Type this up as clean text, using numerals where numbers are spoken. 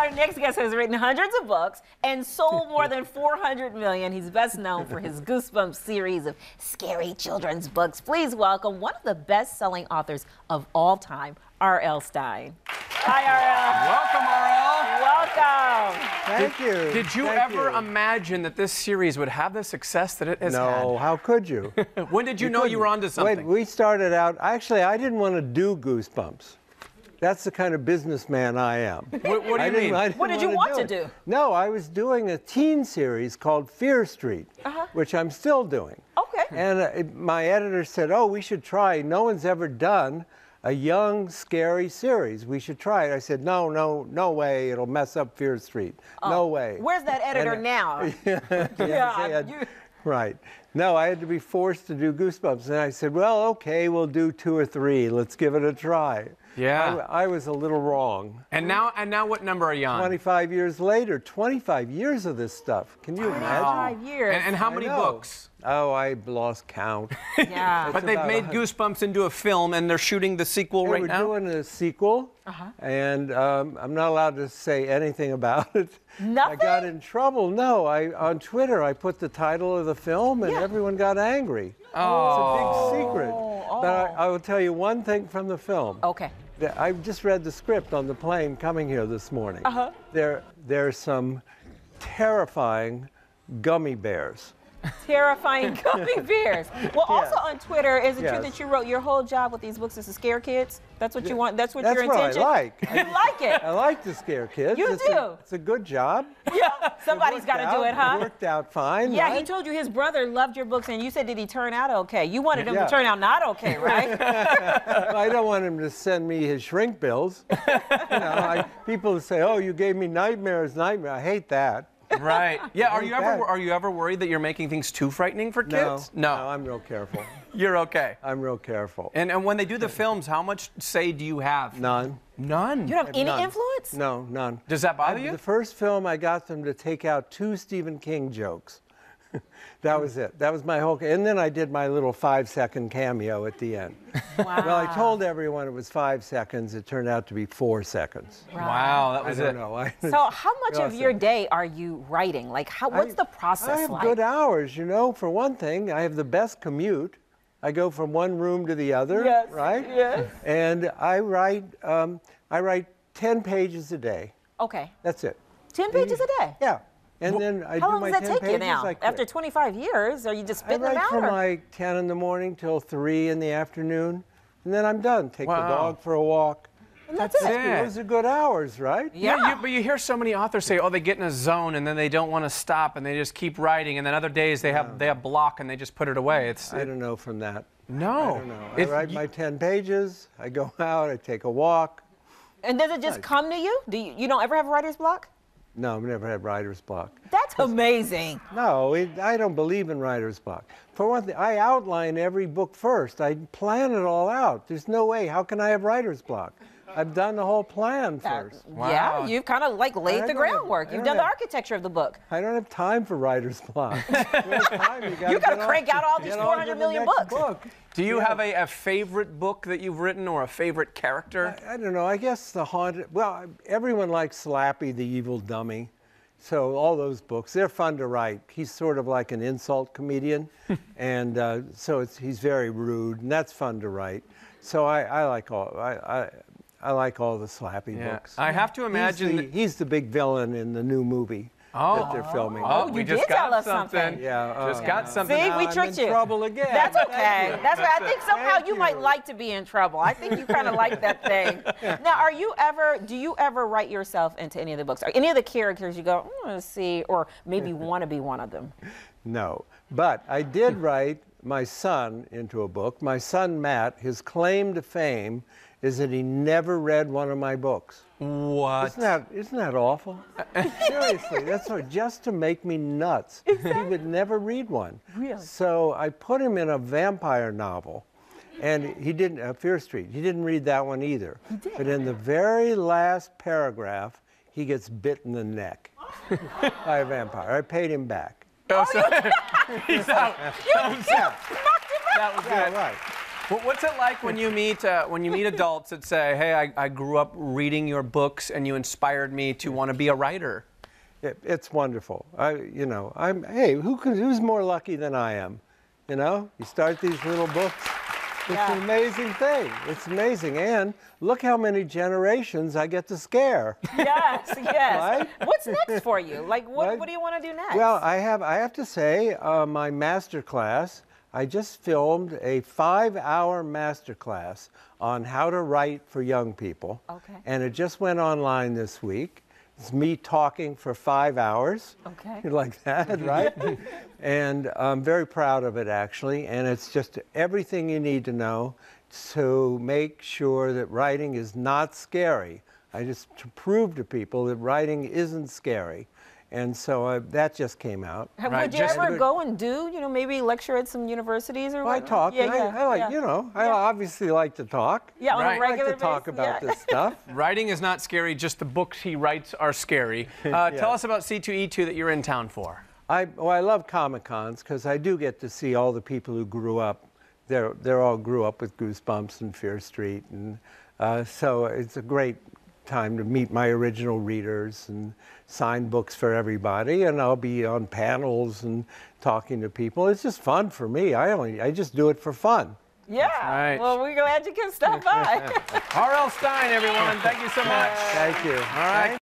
Our next guest has written hundreds of books and sold more than 400 million. He's best known for his Goosebumps series of scary children's books. Please welcome one of the best-selling authors of all time, R.L. Stine. Hi, R.L. Welcome. Welcome. Thank you. Did you ever imagine that this series would have the success that it has had? No, how could you? When did you know you were onto something? Wait, we started out, actually, I didn't want to do Goosebumps. That's the kind of businessman I am. What do you mean? What did you want to do? No, I was doing a teen series called Fear Street, which I'm still doing. Okay. And my editor said, oh, we should try. No one's ever done a young, scary series. We should try it. I said, no way. It'll mess up Fear Street. No way. Where's that editor now? Right. No, I had to be forced to do Goosebumps. And I said, well, okay, we'll do 2 or 3. Let's give it a try. Yeah. I was a little wrong. And now what number are you on? 25 years later, 25 years of this stuff. Can you imagine? 25 years. And how many books? Oh, I lost count. Yeah. But they've made Goosebumps into a film, and they're shooting the sequel right now? We're doing a sequel, and I'm not allowed to say anything about it. Nothing? I got in trouble. No, on Twitter, I put the title of the film, and everyone got angry. Oh. It's a big secret. But I will tell you one thing from the film. Okay. I just read the script on the plane coming here this morning. There's some terrifying gummy bears. Terrifying gummy bears. Well, also on Twitter, is it true Yes. that you wrote your whole job with these books is to scare kids? That's what you want? That's what your That's what intention? I like. You like it? I like to scare kids. You do? It's a good job. Yeah. Somebody's got to do it, huh? It worked out fine. Yeah, right? he told you his brother loved your books, and you said, did he turn out okay? You wanted him to turn out not okay, right? I don't want him to send me his shrink bills. People say, oh, you gave me nightmares. I hate that. Right. Yeah. Are you ever worried that you're making things too frightening for kids? No, I'm real careful. You're okay. I'm real careful. And when they do the films, how much say do you have? None. None? You don't have any None. influence? No, none. Does that bother you? The first film, I got them to take out 2 Stephen King jokes. That was it. That was my whole. And then I did my little 5-second cameo at the end. Wow. Well, I told everyone it was 5 seconds. It turned out to be 4 seconds. Right. Wow, that was I don't know. So how much of your day are you writing? Like, what's the process I have like? good hours, For one thing, I have the best commute. I go from one room to the other, right? Yes. And I write 10 pages a day. Okay. That's it. 10 pages a day? Yeah. And then I How do long my does that 10 take you pages, now? I quit. After 25 years, are you just spitting them I write out? from or? like 10 in the morning till 3 in the afternoon, and then I'm done. Take the Wow. dog for a walk. And that's it. Those are good hours, right? Yeah. But you hear so many authors say, oh, they get in a zone and then they don't want to stop and they just keep writing, and then other days they have block and they just put it away. I don't know from that. No. I don't know. I write my 10 pages. I go out. I take a walk. And does it just come to you? You don't ever have writer's block? No, I've never had writer's block. That's amazing. No, I don't believe in writer's block. For one thing, I outline every book first. I plan it all out. There's no way. How can I have writer's block? I've done the whole plan first. Wow. Yeah, you've kind of like laid the groundwork. You've done the architecture of the book. I don't have time for writer's block. You got to crank out all these 400 million books. Do you have a favorite book that you've written or a favorite character? I don't know. I guess the haunted. Well, everyone likes Slappy, the evil dummy. So all those books, they're fun to write. He's sort of like an insult comedian, and so he's very rude, and that's fun to write. So I like all. I like all the Slappy books. I have to imagine he's the big villain in the new movie that they're filming. Oh, we you just did tell got us something. something. Yeah, Just got something. See, we I'm tricked in you. trouble again. That's okay. That's right. I think somehow Thank you might like to be in trouble. I think you kind of like that thing. Now, do you ever write yourself into any of the books? Or any of the characters you go, I want to see, or maybe want to be one of them? No, but I did write my son into a book. My son, Matt, his claim to fame is that he never read one of my books. What? Isn't that awful? Seriously, that's just to make me nuts. He would never read one. Really? So I put him in a vampire novel, and he didn't, Fear Street, he didn't read that one either. He did. But in the very last paragraph, he gets bit in the neck by a vampire. I paid him back. Oh, so he's out. You knocked him out. That was good. Yeah, right. What's it like when you meet adults that say, "Hey, I grew up reading your books, and you inspired me to want to be a writer"? It's wonderful. Hey, who's more lucky than I am? You know, you start these little books. It's an amazing thing. It's amazing. And look how many generations I get to scare. Yes, yes. Right? What's next for you? Like, what do you want to do next? Well, I have to say, my master class, I just filmed a 5-hour master class on how to write for young people. Okay. And it just went online this week. It's me talking for 5 hours. Okay. You like that, right? And I'm very proud of it, actually. And it's just everything you need to know to make sure that writing is not scary. I just to prove to people that writing isn't scary. And so that just came out. Would you ever go and do, maybe lecture at some universities or I what? talk. Yeah, I like, I obviously like to talk. Yeah, on a regular I like to talk basis, about this stuff. Writing is not scary, just the books he writes are scary. Tell us about C2E2 that you're in town for. I love Comic-Cons because I do get to see all the people who grew up. They're all grew up with Goosebumps and Fear Street. And so it's a great time to meet my original readers and sign books for everybody, and I'll be on panels and talking to people. It's just fun for me. I just do it for fun. Yeah. Right. Well, we're glad you can stop by. R.L. Stine, everyone. Thank you so much. Thank you. All right.